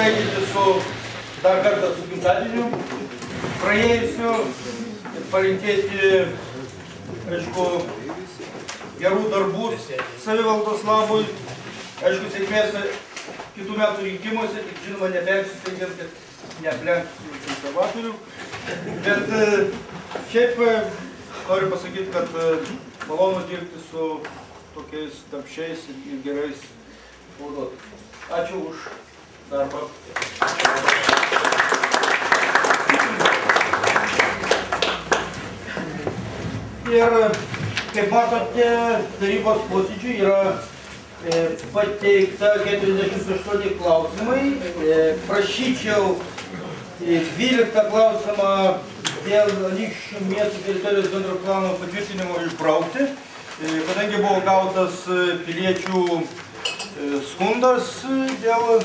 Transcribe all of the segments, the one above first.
pasveikinti dar kartą su gimtadieniu praėjusiu ir palinkėti, aišku, gerų darbų savivaldos labui, aišku, sėkmės kitų metų rinkimuose, tik žinoma, nepersistengiant, kad neaplenktų konservatorių. Bet šiaip noriu pasakyti, kad malonu dirbti su tokiais darbščiais ir gerais pavaduotojais. Ačiū už darbą. Ir, kaip matote, tarybos posėdžiui yra pateikta 48 klausimai. Prašyčiau 12 klausimą dėl Anykščių miesto teritorijos bendro plano patvirtinimo išbraukti, kadangi buvo gautas piliečių skundas dėl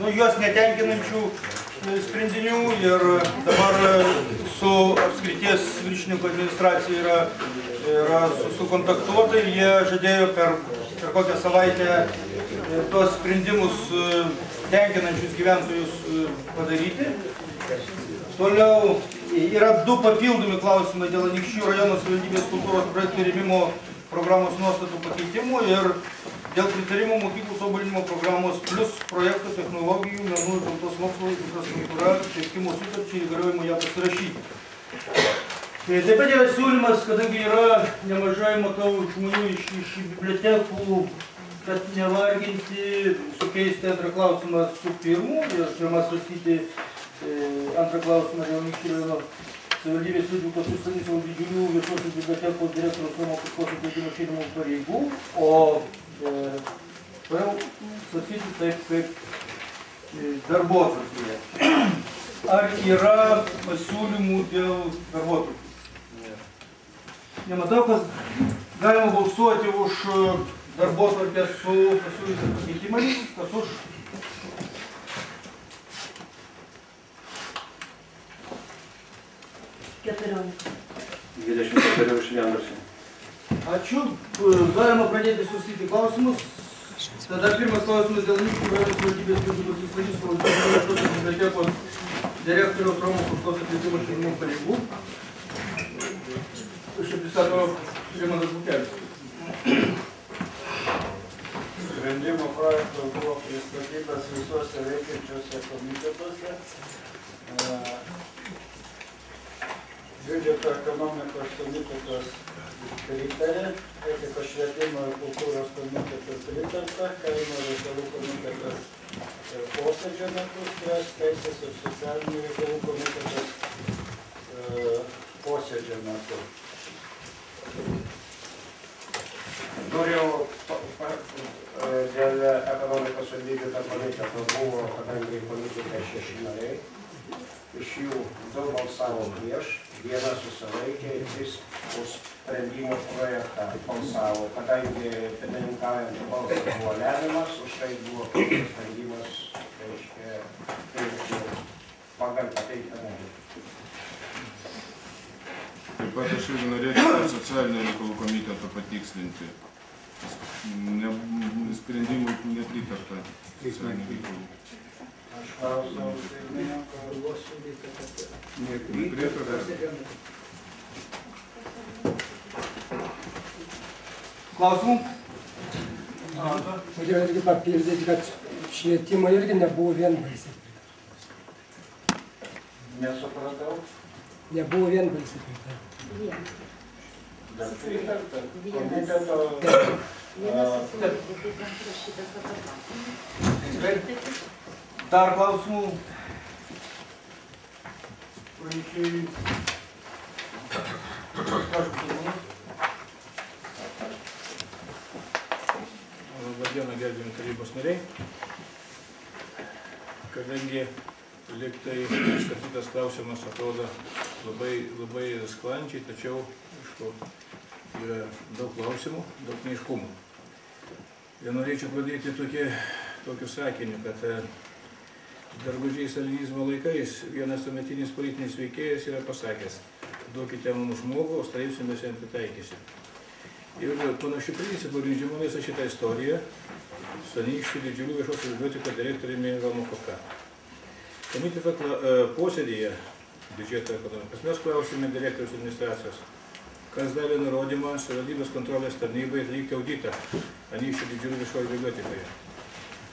juos netenkinančių sprendinių ir dabar su apskrities viršininko administracija yra sukontaktuota ir jie žadėjo per kokią savaitę tuos sprendimus tenkinančius gyventojus padaryti. Toliau yra 2 papildomi klausimai dėl Anykščių rajono savivaldybės kultūros projektų rėmimo programos nuostatų pakeitimų ir dėl pritarimo mokyklų tobulinimo programos plus projektų technologijų, menų ir gamtos mokslo infrastruktūra, pirkimo sutarčiai įgaliojimo ją pasirašyti. Taip pat yra siūlymas, kadangi yra nemažai, matau, žmonių iš bibliotekų, kad nevarginti, sukeisti antrą klausimą su pirmu ir pirmą svarstyti antrą klausimą dėl Anykščių rajono savivaldybės Liudvikos Stanislovo Didžiulių viešosios bibliotekos direktoriaus Romo Kutkos atleidimo šeimų pareigų, o toliau svarstyti taip kaip darbotvarkėje. Ar yra pasiūlymų dėl darbotvarkės? Nematau, kad galima balsuoti už darbotvarkę su pasiūlytais pakeitimais, kas už. Keturiolikta. 24 už vieną. Ačiū. Galima pradėti svarstyti klausimus. Tada pirmas klausimas dėl Anykščių rajono savivaldybės Liudvikos Stanislovo viešosios bibliotekos direktoriaus Romo Kutkos atleidimo šeimų pareigų. Šia pristato Rimantas Bukelis. Sprendimo projektas buvo pristatytas visuose veikiančiuose komitetuose. Biudžeto ekonomikos komitetas pritarė, etikos švietimo ir kultūros komitetas pritarta, kaimo reikalų komitetas posėdžio metu spręs, teisės ir socialinių reikalų komitetas posėdžio metu. Norėjau dėl ekonomikos ir biudžeto komiteto buvo, kadangi komitetai 6 nariai, iš jų 2 balsavo prieš, 1 susilaikė ir 3 už sprendimo projektą balsavo, kadangi pirmininkaujant balsas buvo lemiamas, už tai buvo sprendimas, reiškia, pagal pateiktą nuomonę. Taip pat aš irgi norėčiau socialinio reikalų komiteto patikslinti. Sprendimui nepritarta socialinių reikalų. Aš klausiau pirmininko, Nepritarta. Klausimų? Norėjau irgi papildyti, kad švietimo irgi nebuvo vienbalsiai. nesupratau. Nebuvo vienbalsiai pritarta. Bet pritarta. Komiteto Dar klausimų? Pranešėjai. Labadiena, gerbiami tarybos nariai. Kadangi lygtai išstatytas klausimas atrodo labai sklandžiai, tačiau aišku, yra daug klausimų, daug neaiškumų. Ir norėčiau pradėti tokiu sakiniu, kad dar gudžiai stalinizmo laikais vienas tuometinis politinis veikėjas yra pasakęs: duokite mums žmogų, o straipsnį mes jam pritaikysim. Ir panašių principų grindžiama visa šitą istoriją. su Anykščių didžiulių viešos bibliotekos direktoriumi Romu Kopka. Komiteto posėdėje biudžeto ekonomikos mes klausėme direktoriaus administracijos, kas davė nurodymą savivaldybės kontrolės tarnybai atlikti auditą Anykščių didžiulių viešoje bibliotekoje.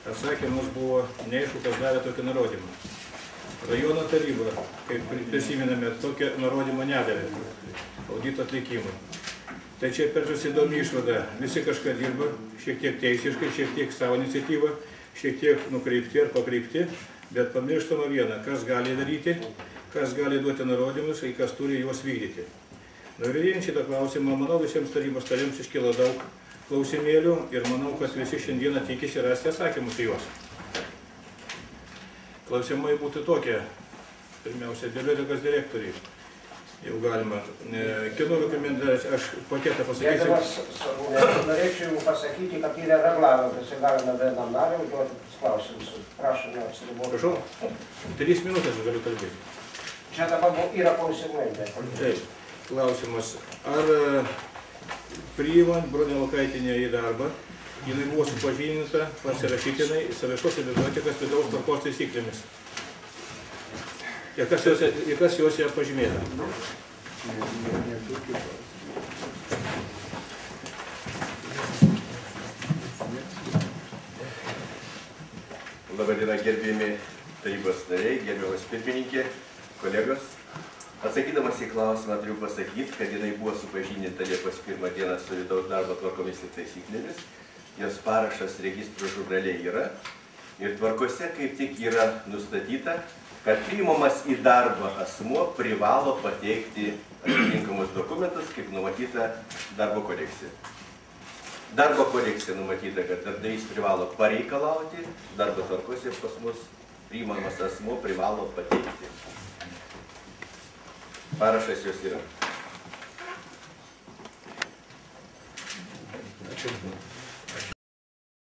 Atsakymas buvo neaišku, kas davė tokį nurodymą. Rajono taryba, kaip prisiminame, tokio nurodymo nedavė audito atlikimui. Tai čia peržiūrėsi įdomi išvada. Visi kažką dirba, šiek tiek teisiškai, šiek tiek savo iniciatyvą, šiek tiek nukreipti ar pakreipti, bet pamirštama viena, kas gali daryti, kas gali duoti nurodymus ir kas turi juos vykdyti. Nagrinėjant šitą klausimą, manau, visiems tarybos tarėms iškilo daug klausimėlių ir manau, kad visi šiandieną tikisi rasti atsakymus į juos. Klausimai būtų tokie. Pirmiausia, bibliotekos direktoriai. Jau galima. Kieno rekomendacija, aš paketą pasakysiu. Gerbiamas, norėčiau jums pasakyti, kad yra reglamentas ir galime vienam nariui užduoti klausimus. Prašom, neapsiriboti. Prašau, 3 minutės galiu kalbėti. Čia dabar yra klausimai. Taip, klausimas. Ar priimant Bronę Lukaitienę į darbą, jinai buvo supažindinta pasirašytinai su viešosios bibliotekos vidaus tvarkos taisyklėmis? Ir kas jos yra pažymėta? Labadiena, gerbėjami tarybos nariai, gerbiamas pirmininkė, kolegos. Atsakydamas į klausimą turiu pasakyti, kad jinai buvo supažindinta Liepos 1 dieną su vidaus darbo tvarkomis ir taisyklėmis. Jos parašas registrų žurnale yra ir tvarkose kaip tik yra nustatyta, kad priimamas į darbą asmuo privalo pateikti atitinkamus dokumentus, kaip numatyta darbo kodekse. Darbo kodekse numatyta, kad darbdavys privalo pareikalauti, darbo tvarkose pas mus priimamas asmuo privalo pateikti. Parašas jos yra. Ačiū.